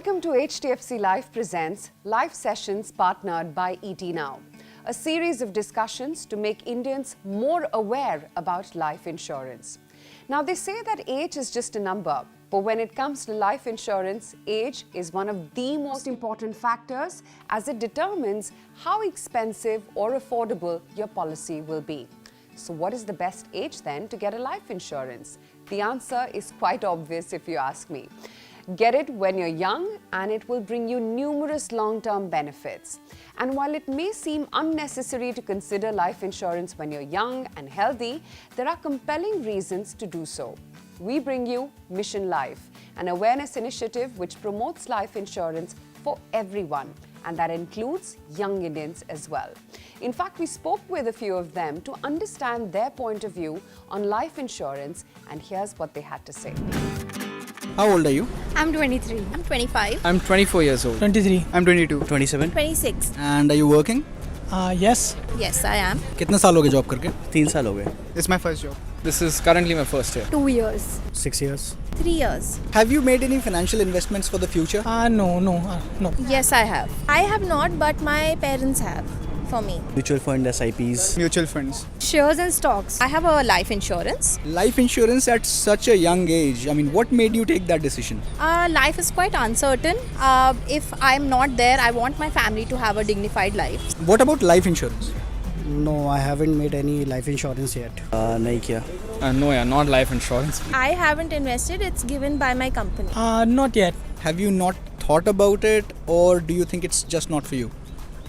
Welcome to HDFC Live presents Live Sessions partnered by ET Now, a series of discussions to make Indians more aware about life insurance. Now, they say that age is just a number, but when it comes to life insurance, age is one of the most important factors as it determines how expensive or affordable your policy will be. So what is the best age then to get a life insurance? The answer is quite obvious if you ask me. Get it when you're young and it will bring you numerous long-term benefits. And while it may seem unnecessary to consider life insurance when you're young and healthy, there are compelling reasons to do so. We bring you Mission Life, an awareness initiative which promotes life insurance for everyone, and that includes young Indians as well. In fact, we spoke with a few of them to understand their point of view on life insurance, and here's what they had to say. How old are you? I'm 23. I'm 25. I'm 24 years old. 23. I'm 22. 27. 26. And are you working? Yes. Yes, I am. कितने साल हो गए job करके? 3 साल हो गए. It's my first job. This is currently my first year. 2 years. 6 years. 3 years. Have you made any financial investments for the future? No. Yes, I have. I have not, but my parents have for me. Mutual fund, SIPs. Mutual funds. Shares and stocks. I have a life insurance. Life insurance at such a young age. I mean, what made you take that decision? Life is quite uncertain. If I'm not there, I want my family to have a dignified life. What about life insurance? No, I haven't made any life insurance yet. नहीं किया. No, not life insurance. I haven't invested. It's given by my company. Not yet. Have you not thought about it, or do you think it's just not for you?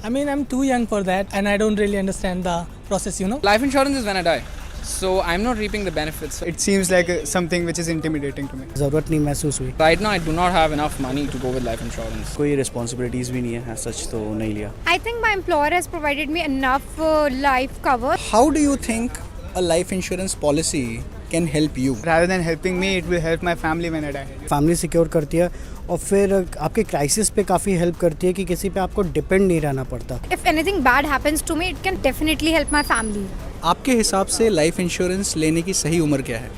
I mean, I'm too young for that and I don't really understand the process, Life insurance is when I die. So I'm not reaping the benefits. It seems like something which is intimidating to me. ज़रूरत नहीं महसूस हुई. Right now I do not have enough money to go with life insurance. कोई responsibilities भी नहीं है, as such तो नहीं लिया. I think my employer has provided me enough life cover. How do you think a life insurance policy can help you? Rather than helping me, it will help my family when I die. Family secure करती है और फिर आपके crisis पे काफ़ी help करती है कि किसी पे आपको डिपेंड नहीं रहना पड़ता. If anything bad happens to me, it can definitely help my family. आपके हिसाब से लाइफ इंश्योरेंस लेने की सही उम्र क्या है?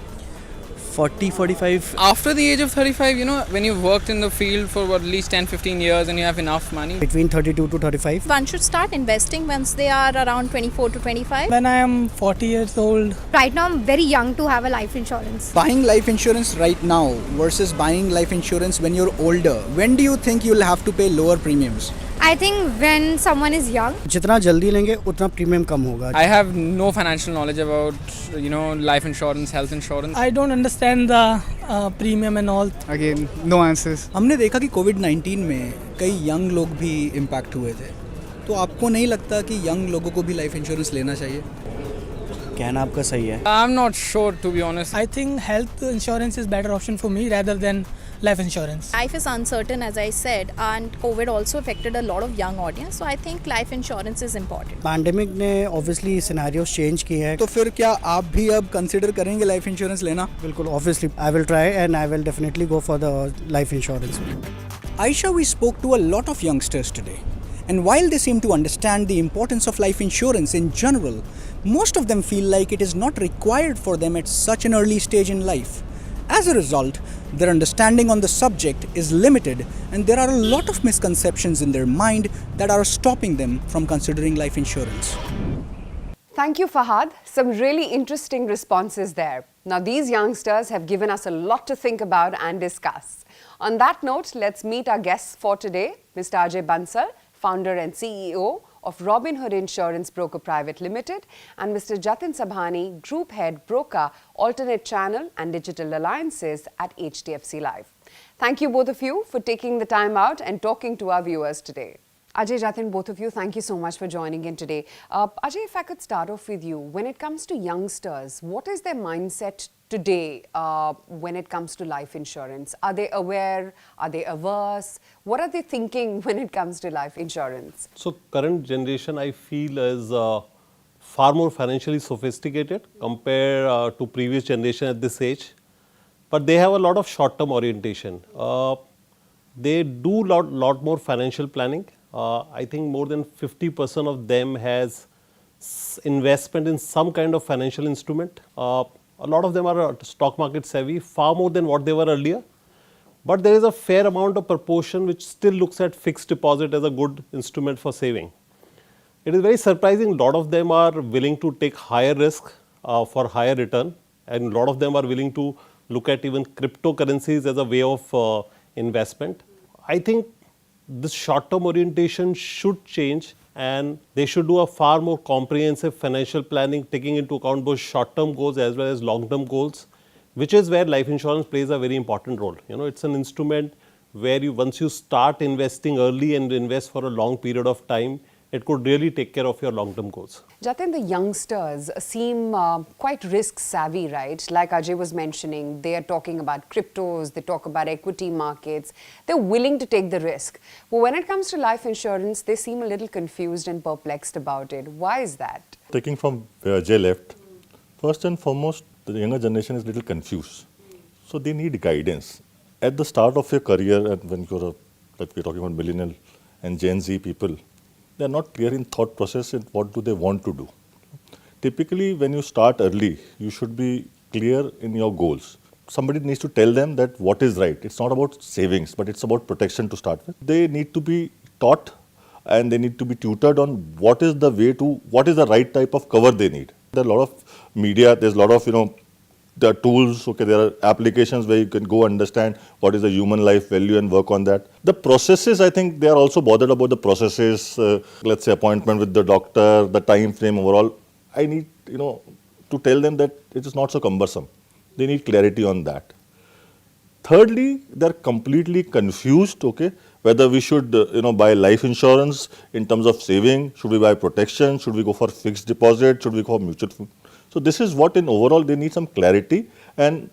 40-45. After the age of 35, when you've worked in the field for at least 10-15 years and you have enough money. Between 32 to 35. One should start investing once they are around 24 to 25. When I am 40 years old. Right now, I'm very young to have a life insurance. Buying life insurance right now versus buying life insurance when you're older, when do you think you'll have to pay lower premiums? I think when someone is young, जितना जल्दी लेंगे उतना premium कम होगा. I have no financial knowledge about, life insurance, health insurance. I don't understand the premium and all. Again, no answers. हमने देखा कि कोविड-19 में कई यंग लोग भी इम्पैक्ट हुए थे. तो आपको नहीं लगता कि यंग लोगों को भी लाइफ इंश्योरेंस लेना चाहिए? कहना आपका सही है. I'm not sure, to be honest. I think health insurance is better option for me rather than life insurance. Life is uncertain, as I said, and COVID also affected a lot of young audience. So I think life insurance is important. Pandemic ने obviously scenarios change किए हैं. तो फिर क्या आप भी अब consider करेंगे लाइफ इंश्योरेंस लेना? बिल्कुल, obviously I will try and I will definitely go for the life insurance. Aisha, we spoke to a lot of youngsters today. And while they seem to understand the importance of life insurance in general, most of them feel like it is not required for them at such an early stage in life. As a result, their understanding on the subject is limited and there are a lot of misconceptions in their mind that are stopping them from considering life insurance. Thank you, Fahad. Some really interesting responses there. Now, these youngsters have given us a lot to think about and discuss. On that note, let's meet our guests for today, Mr. Ajay Bansal, founder and CEO of Robin Hood Insurance Broker Private Limited, and Mr. Jatin Sabhani, Group Head Broker, Alternate Channel and Digital Alliances at HDFC Live. Thank you both of you for taking the time out and talking to our viewers today. Ajay, Jatin, both of you, thank you so much for joining in today. Ajay, if I could start off with you, when it comes to youngsters, what is their mindset today when it comes to life insurance? Are they aware? Are they averse? What are they thinking when it comes to life insurance? So current generation, I feel, is far more financially sophisticated compared to previous generation at this age. But they have a lot of short-term orientation. They do lot more financial planning. I think more than 50% of them has investment in some kind of financial instrument. A lot of them are stock market savvy, far more than what they were earlier. But there is a fair amount of proportion which still looks at fixed deposit as a good instrument for saving. It is very surprising, a lot of them are willing to take higher risk for higher return, and a lot of them are willing to look at even cryptocurrencies as a way of investment. I think this short-term orientation should change, and they should do a far more comprehensive financial planning, taking into account both short-term goals as well as long-term goals, which is where life insurance plays a very important role. You know, it's an instrument where once you start investing early and invest for a long period of time, it could really take care of your long-term goals. Jatin, the youngsters seem quite risk savvy, right? Like Ajay was mentioning, they are talking about cryptos, they talk about equity markets, they're willing to take the risk. But when it comes to life insurance, they seem a little confused and perplexed about it. Why is that? Taking from where Ajay left, first and foremost, the younger generation is a little confused. So they need guidance. At the start of your career, and when you're, like we're talking about millennial and Gen Z people, they are not clear in thought process in what do they want to do. Typically, when you start early, you should be clear in your goals. Somebody needs to tell them that what is right. It's not about savings, but it's about protection to start with. They need to be taught and they need to be tutored on what is the way to, what is the right type of cover they need. There are a lot of media, there's a lot of, there are tools, okay, there are applications where you can go understand what is the human life value and work on that. The processes, I think they are also bothered about the processes, let's say appointment with the doctor, the time frame overall. I need, to tell them that it is not so cumbersome. They need clarity on that. Thirdly, they're completely confused, okay, whether we should, buy life insurance in terms of saving, should we buy protection, should we go for fixed deposit, should we go for mutual fund. So this is what in overall they need some clarity, and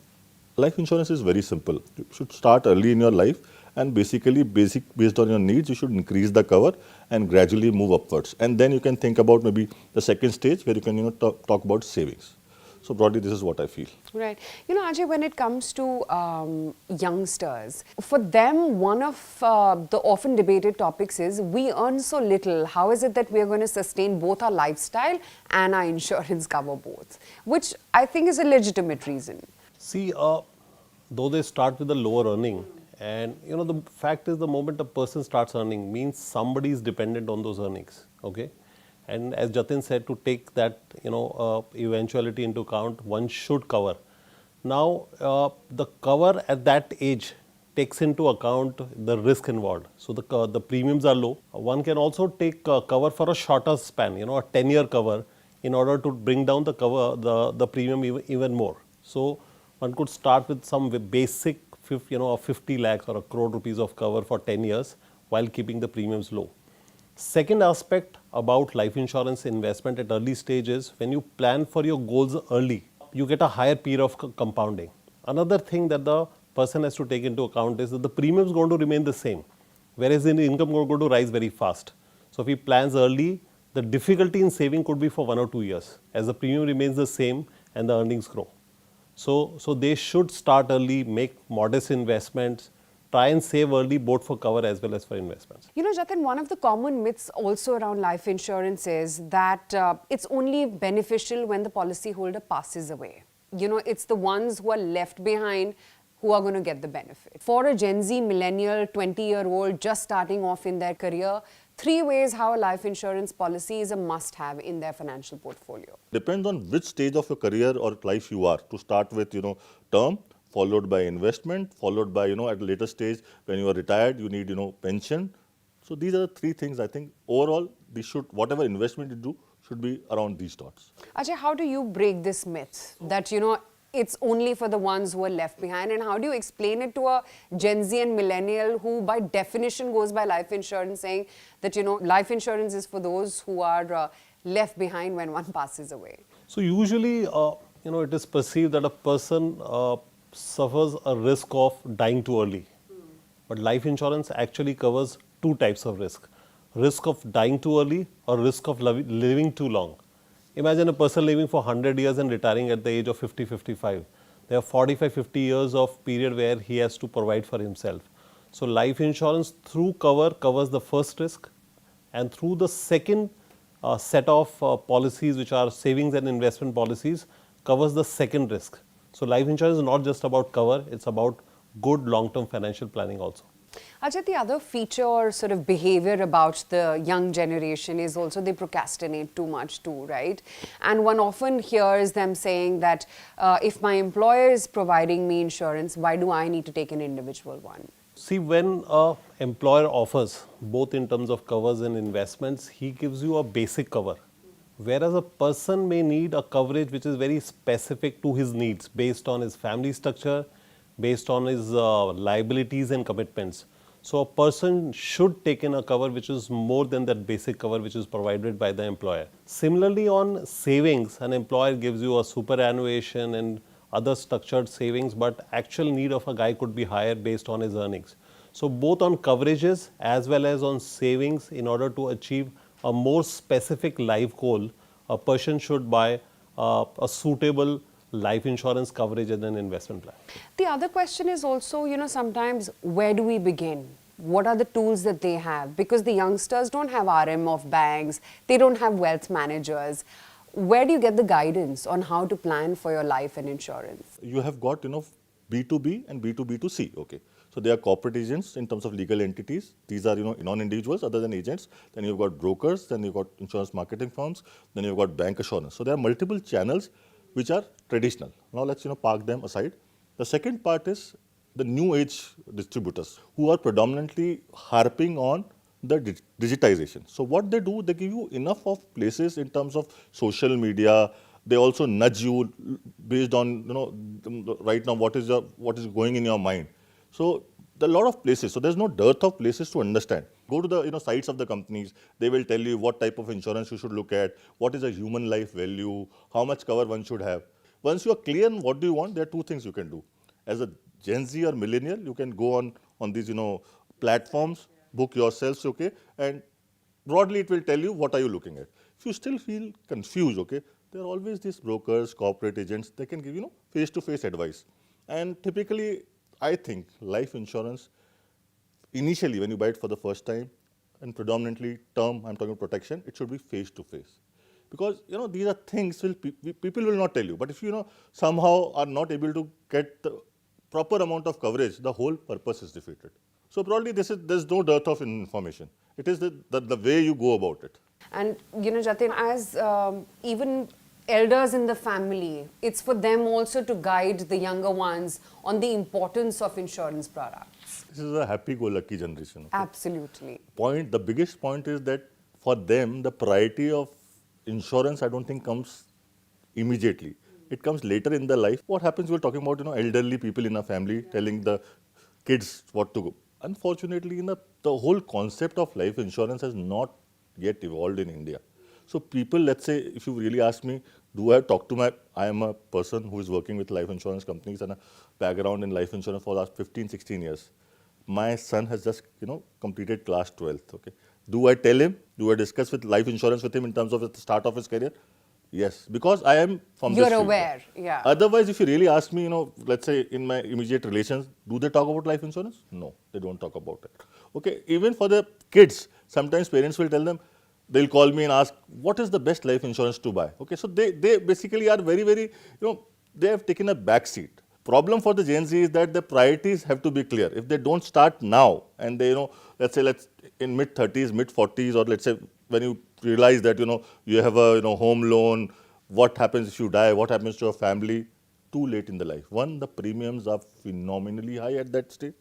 life insurance is very simple. You should start early in your life and based on your needs, you should increase the cover and gradually move upwards. And then you can think about maybe the second stage where you can talk about savings. So broadly, this is what I feel. Right. Ajay, when it comes to youngsters, for them, one of the often debated topics is, we earn so little, how is it that we are going to sustain both our lifestyle and our insurance cover both? Which I think is a legitimate reason. See, though they start with a lower earning, and the fact is the moment a person starts earning means somebody is dependent on those earnings, okay? And as Jatin said, to take that eventuality into account, one should cover. Now, the cover at that age takes into account the risk involved. So the premiums are low. One can also take cover for a shorter span, a 10-year cover, in order to bring down the cover, the premium even more. So one could start with some basic, 50 lakhs or 1 crore rupees of cover for 10 years while keeping the premiums low. Second aspect about life insurance investment at early stages, when you plan for your goals early, you get a higher period of compounding. Another thing that the person has to take into account is that the premium is going to remain the same, whereas the income is going to rise very fast. So if he plans early, the difficulty in saving could be for 1 or 2 years, as the premium remains the same and the earnings grow. So they should start early, make modest investments, try and save early both for cover as well as for investments. Jatin, one of the common myths also around life insurance is that it's only beneficial when the policyholder passes away. It's the ones who are left behind who are going to get the benefit. For a Gen Z millennial, 20-year-old just starting off in their career, 3 ways how a life insurance policy is a must-have in their financial portfolio. Depends on which stage of your career or life you are. To start with, term, followed by investment, followed by, at a later stage, when you are retired, you need, pension. So these are the 3 things I think overall, whatever investment you do should be around these thoughts. Ajay, how do you break this myth that, it's only for the ones who are left behind, and how do you explain it to a Gen Z and millennial who by definition goes by life insurance, saying that, life insurance is for those who are left behind when one passes away? So usually, it is perceived that a person suffers a risk of dying too early. But life insurance actually covers 2 types of risk. Risk of dying too early or risk of living too long. Imagine a person living for 100 years and retiring at the age of 50, 55. There are 45, 50 years of period where he has to provide for himself. So life insurance through cover covers the first risk, and through the second set of policies, which are savings and investment policies, covers the second risk. So life insurance is not just about cover, it's about good long-term financial planning also. Ajay, the other feature or sort of behavior about the young generation is also they procrastinate too much too, right? And one often hears them saying that if my employer is providing me insurance, why do I need to take an individual one? See, when an employer offers, both in terms of covers and investments, he gives you a basic cover. Whereas a person may need a coverage which is very specific to his needs based on his family structure, based on his liabilities and commitments. So a person should take in a cover which is more than that basic cover which is provided by the employer. Similarly, on savings, an employer gives you a superannuation and other structured savings, but actual need of a guy could be higher based on his earnings. So both on coverages as well as on savings, in order to achieve a more specific life goal, a person should buy a suitable life insurance coverage and an investment plan. The other question is also, sometimes where do we begin? What are the tools that they have? Because the youngsters don't have RM of banks, they don't have wealth managers. Where do you get the guidance on how to plan for your life and insurance? You have got, B2B and B2B2C, okay. So they are corporate agents in terms of legal entities. These are, non-individuals other than agents. Then you've got brokers, then you've got insurance marketing firms, then you've got bank assurance. So there are multiple channels which are traditional. Now let's, park them aside. The second part is the new age distributors who are predominantly harping on the digitization. So what they do, they give you enough of places in terms of social media. They also nudge you based on, right now what is going in your mind. So there are a lot of places. So there's no dearth of places to understand. Go to the sites of the companies. They will tell you what type of insurance you should look at, what is a human life value, how much cover one should have. Once you are clear on what do you want, there are two things you can do. As a Gen Z or millennial, you can go on these platforms, book yourselves, okay, and broadly it will tell you what are you looking at. If you still feel confused, okay, there are always these brokers, corporate agents, they can give face-to-face advice. And typically, I think life insurance, initially when you buy it for the first time, and predominantly term, I'm talking protection, it should be face-to-face. Because, these are things people will not tell you. But if you, somehow are not able to get the proper amount of coverage, the whole purpose is defeated. So broadly, there's no dearth of information. It is the way you go about it. And, Jatin, as even elders in the family, it's for them also to guide the younger ones on the importance of insurance products. This is a happy-go-lucky generation. Okay? Absolutely. The biggest point is that for them, the priority of insurance, I don't think comes immediately. It comes later in their life. What happens, we're talking about, elderly people in a family telling the kids what to go. Unfortunately, the whole concept of life insurance has not yet evolved in India. So people, let's say, if you really ask me, I am a person who is working with life insurance companies and a background in life insurance for the last 15, 16 years. My son has just, completed class 12th, okay. Do I tell him? Do I discuss with life insurance with him in terms of the start of his career? Yes, because I am from this field. You're aware, yeah. Otherwise, if you really ask me, let's say in my immediate relations, do they talk about life insurance? No, they don't talk about it. Okay, even for the kids, sometimes parents will tell them, they'll call me and ask, what is the best life insurance to buy? Okay, so they basically are very, very, they have taken a back seat. Problem for the Gen Z is that the priorities have to be clear. If they don't start now and they, let's say in mid-30s, mid-40s, or let's say when you realize that, you have a, home loan, what happens if you die, what happens to your family, too late in the life. One, the premiums are phenomenally high at that stage.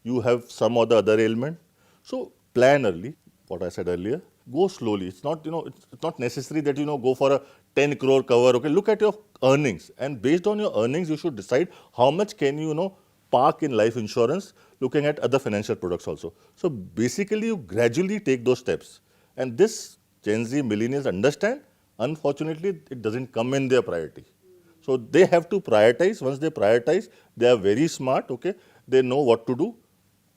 You have some other ailment. So plan early, what I said earlier. Go slowly. It's not, it's not necessary that, go for a 10 crore cover. Okay, look at your earnings. And based on your earnings, you should decide how much can you, park in life insurance, looking at other financial products also. So basically, you gradually take those steps. And this Gen Z millennials understand, unfortunately, it doesn't come in their priority. So they have to prioritize. Once they prioritize, they are very smart, okay? They know what to do.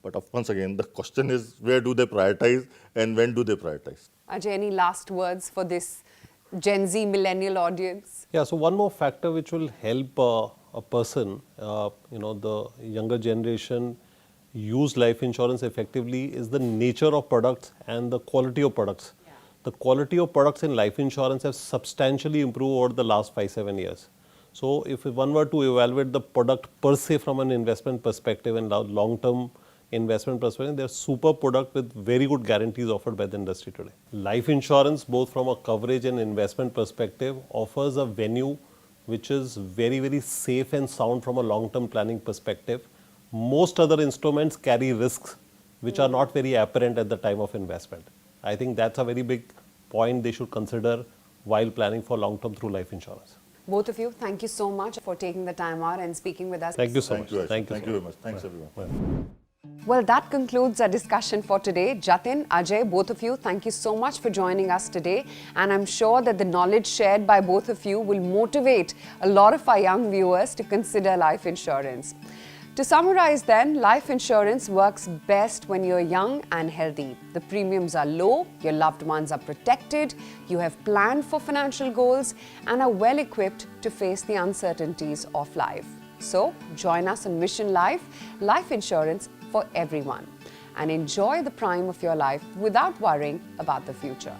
But once again, the question is, where do they prioritize and when do they prioritize? Ajay, any last words for this Gen Z millennial audience? Yeah, so one more factor which will help a person, the younger generation use life insurance effectively is the nature of products and the quality of products. The quality of products in life insurance have substantially improved over the last 5-7 years. So if one were to evaluate the product per se from an investment perspective and long-term investment perspective, they're super product with very good guarantees offered by the industry today. Life insurance, both from a coverage and investment perspective, offers a venue which is very, very safe and sound from a long-term planning perspective. Most other instruments carry risks which are not very apparent at the time of investment. I think that's a very big point they should consider while planning for long-term through life insurance. Both of you, thank you so much for taking the time out and speaking with us. Thank you so much. Thank you very much. Thanks, everyone. Well, that concludes our discussion for today. Jatin, Ajay, both of you, thank you so much for joining us today. And I'm sure that the knowledge shared by both of you will motivate a lot of our young viewers to consider life insurance. To summarize then, life insurance works best when you're young and healthy. The premiums are low, your loved ones are protected, you have planned for financial goals and are well equipped to face the uncertainties of life. So, join us on Mission Life, life insurance for everyone, and enjoy the prime of your life without worrying about the future.